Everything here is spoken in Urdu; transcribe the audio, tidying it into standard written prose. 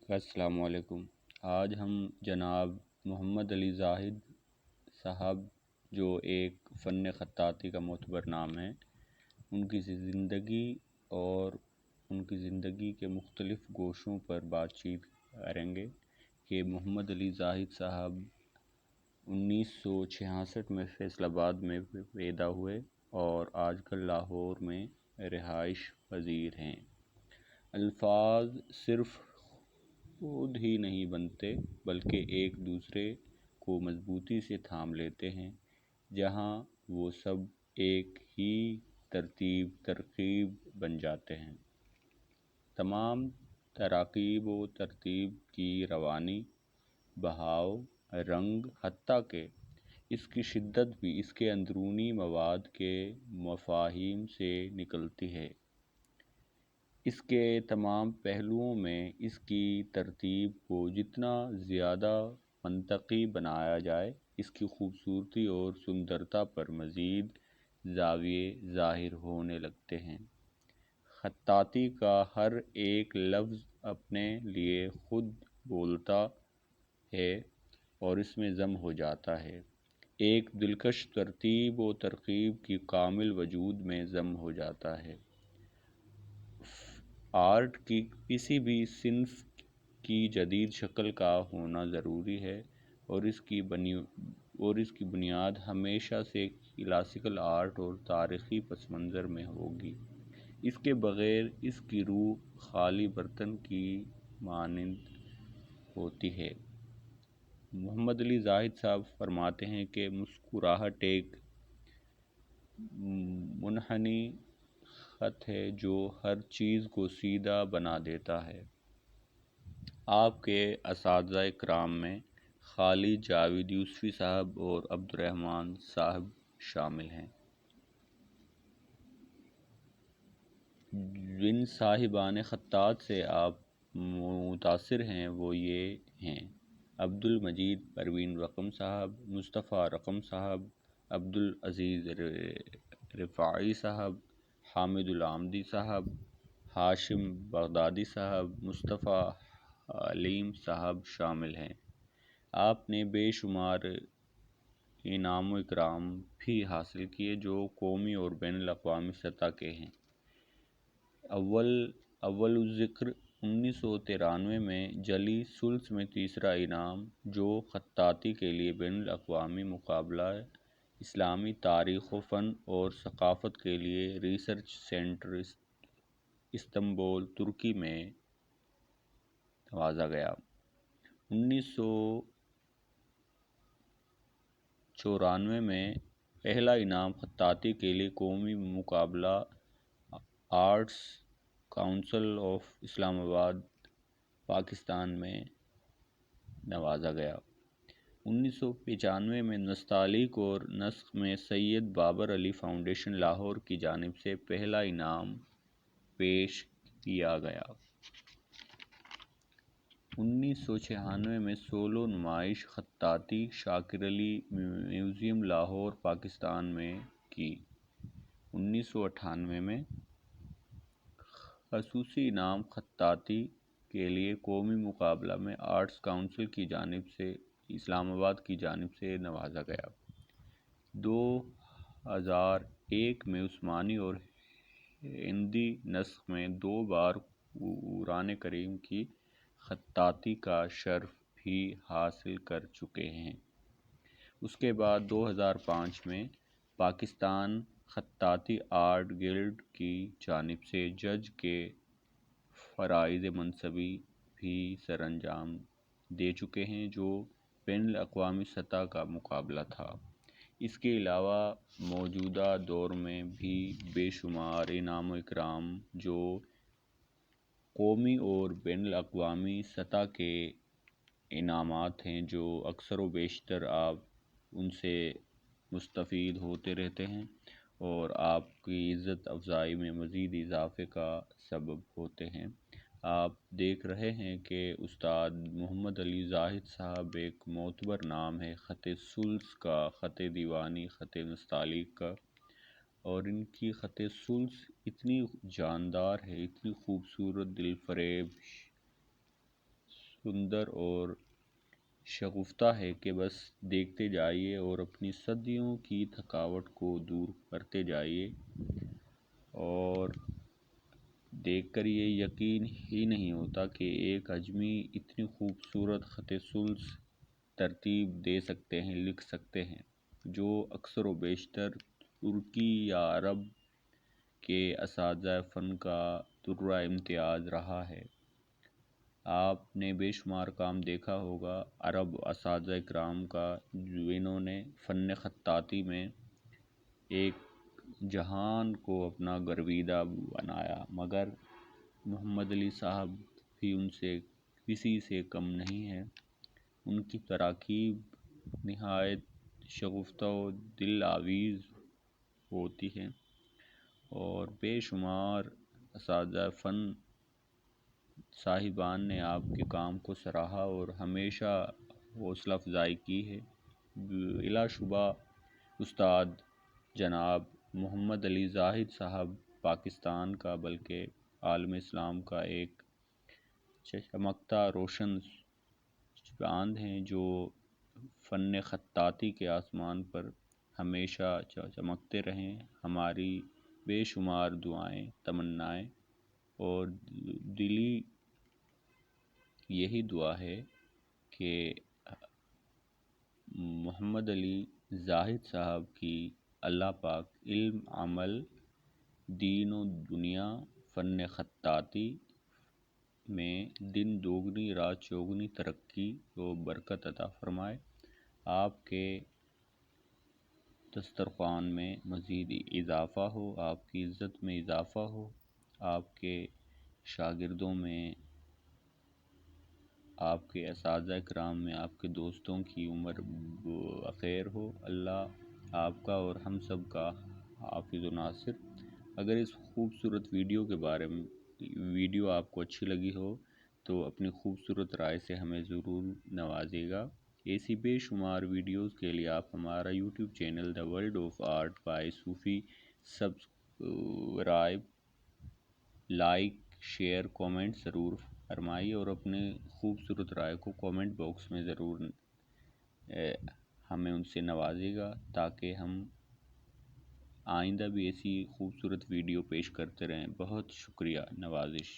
السلام علیکم۔ آج ہم جناب محمد علی زاہد صاحب، جو ایک فن خطاطی کا معتبر نام ہے، ان کی زندگی اور ان کی زندگی کے مختلف گوشوں پر بات چیت کریں گے کہ محمد علی زاہد صاحب 1966 میں فیصل آباد میں پیدا ہوئے اور آج کل لاہور میں رہائش پذیر ہیں۔ الفاظ صرف خود ہی نہیں بنتے بلکہ ایک دوسرے کو مضبوطی سے تھام لیتے ہیں، جہاں وہ سب ایک ہی ترکیب بن جاتے ہیں۔ تمام تراکیب و ترتیب کی روانی، بہاؤ، رنگ، حتیٰ کہ اس کی شدت بھی اس کے اندرونی مواد کے مفاہیم سے نکلتی ہے۔ اس کے تمام پہلوؤں میں اس کی ترتیب کو جتنا زیادہ منطقی بنایا جائے، اس کی خوبصورتی اور سندرتا پر مزید زاویے ظاہر ہونے لگتے ہیں۔ خطاطی کا ہر ایک لفظ اپنے لیے خود بولتا ہے اور اس میں ضم ہو جاتا ہے، ایک دلکش ترتیب و ترکیب کی کامل وجود میں ضم ہو جاتا ہے۔ آرٹ کی کسی بھی صنف کی جدید شکل کا ہونا ضروری ہے اور اس کی بنیاد ہمیشہ سے کلاسیکل آرٹ اور تاریخی پس منظر میں ہوگی۔ اس کے بغیر اس کی روح خالی برتن کی مانند ہوتی ہے۔ محمد علی زاہد صاحب فرماتے ہیں کہ مسکراہٹ ایک منحنی خط ہے جو ہر چیز کو سیدھا بنا دیتا ہے۔ آپ کے اساتذہ کرام میں خالد جاوید یوسفی صاحب اور عبدالرحمن صاحب شامل ہیں۔ جن صاحبان خطاط سے آپ متاثر ہیں وہ یہ ہیں: عبدالمجید پروین رقم صاحب، مصطفیٰ رقم صاحب، عبدالعزیز رفاعی صاحب، حامد العامدی صاحب، ہاشم بغدادی صاحب، مصطفیٰ حلیم صاحب شامل ہیں۔ آپ نے بے شمار انعام و اکرام بھی حاصل کیے جو قومی اور بین الاقوامی سطح کے ہیں۔ اول الذکر 1993 میں جعلی ثلث میں تیسرا انعام، جو خطاطی کے لیے بین الاقوامی مقابلہ اسلامی تاریخ و فن اور ثقافت کے لیے ریسرچ سینٹر استنبول ترکی میں نوازا گیا۔ 1994 میں پہلا انعام خطاطی کے لیے قومی مقابلہ آرٹس کونسل آف اسلام آباد پاکستان میں نوازا گیا۔ 1995 میں نستعلیق اور نسخ میں سید بابر علی فاؤنڈیشن لاہور کی جانب سے پہلا انعام پیش کیا گیا۔ 1996 میں سولو نمائش خطاطی شاکر علی میوزیم لاہور پاکستان میں کی۔ 1998 میں خصوصی انعام خطاطی کے لیے قومی مقابلہ میں آرٹس کونسل کی جانب سے اسلام آباد کی جانب سے نوازا گیا۔ 2001 میں عثمانی اور ہندی نسخ میں 2 بار قرآن کریم کی خطاطی کا شرف بھی حاصل کر چکے ہیں۔ اس کے بعد 2005 میں پاکستان خطاطی آرٹ گلڈ کی جانب سے جج کے فرائض منصبی بھی سر انجام دے چکے ہیں، جو بین الاقوامی سطح کا مقابلہ تھا۔ اس کے علاوہ موجودہ دور میں بھی بے شمار انعام و اکرام جو قومی اور بین الاقوامی سطح کے انعامات ہیں، جو اکثر و بیشتر آپ ان سے مستفید ہوتے رہتے ہیں اور آپ کی عزت افزائی میں مزید اضافے کا سبب ہوتے ہیں۔ آپ دیکھ رہے ہیں کہ استاد محمد علی زاہد صاحب ایک معتبر نام ہے خط ثلث کا، خط دیوانی، خط نستعلیق کا، اور ان کی خط ثلث اتنی جاندار ہے، اتنی خوبصورت، دل فریب سندر اور شگفتہ ہے کہ بس دیکھتے جائیے اور اپنی صدیوں کی تھکاوٹ کو دور کرتے جائیے، اور دیکھ کر یہ یقین ہی نہیں ہوتا کہ ایک اجمی اتنی خوبصورت خط سلس ترتیب دے سکتے ہیں، لکھ سکتے ہیں، جو اکثر و بیشتر ترکی یا عرب کے اساتذہ فن کا درہ امتیاز رہا ہے۔ آپ نے بے شمار کام دیکھا ہوگا عرب اساتذہ کرام کا، جنہوں نے فن خطاطی میں ایک جہان کو اپنا گرویدہ بنایا، مگر محمد علی صاحب بھی ان سے کسی سے کم نہیں ہیں۔ ان کی تراکیب نہایت شگفتہ و دل آویز ہوتی ہیں، اور بے شمار اساتذہ فن صاحبان نے آپ کے کام کو سراہا اور ہمیشہ حوصلہ افزائی کی ہے۔ بلا شبہ استاد جناب محمد علی زاہد صاحب پاکستان کا بلکہ عالم اسلام کا ایک چمکتا روشن چاند ہیں، جو فن خطاطی کے آسمان پر ہمیشہ چمکتے رہیں۔ ہماری بے شمار دعائیں، تمنائیں اور دلی یہی دعا ہے کہ محمد علی زاہد صاحب کی اللہ پاک علم، عمل، دین و دنیا، فن خطاطی میں دن دوگنی رات چوگنی ترقی و برکت عطا فرمائے، آپ کے دسترخوان میں مزید اضافہ ہو، آپ کی عزت میں اضافہ ہو، آپ کے شاگردوں میں، آپ کے اساتذہ کرام میں، آپ کے دوستوں کی عمر بخیر ہو۔ اللہ آپ کا اور ہم سب کا حافظ و ناصر۔ اگر اس خوبصورت ویڈیو آپ کو اچھی لگی ہو تو اپنی خوبصورت رائے سے ہمیں ضرور نوازے گا۔ ایسی بے شمار ویڈیوز کے لیے آپ ہمارا YouTube channel the world of art by Sufi subscribe, like, share, comment ضرور فرمائیے، اور اپنے خوبصورت رائے کو کومنٹ باکس میں ضرور ہمیں ان سے نوازے گا، تاکہ ہم آئندہ بھی ایسی خوبصورت ویڈیو پیش کرتے رہیں۔ بہت شکریہ، نوازش۔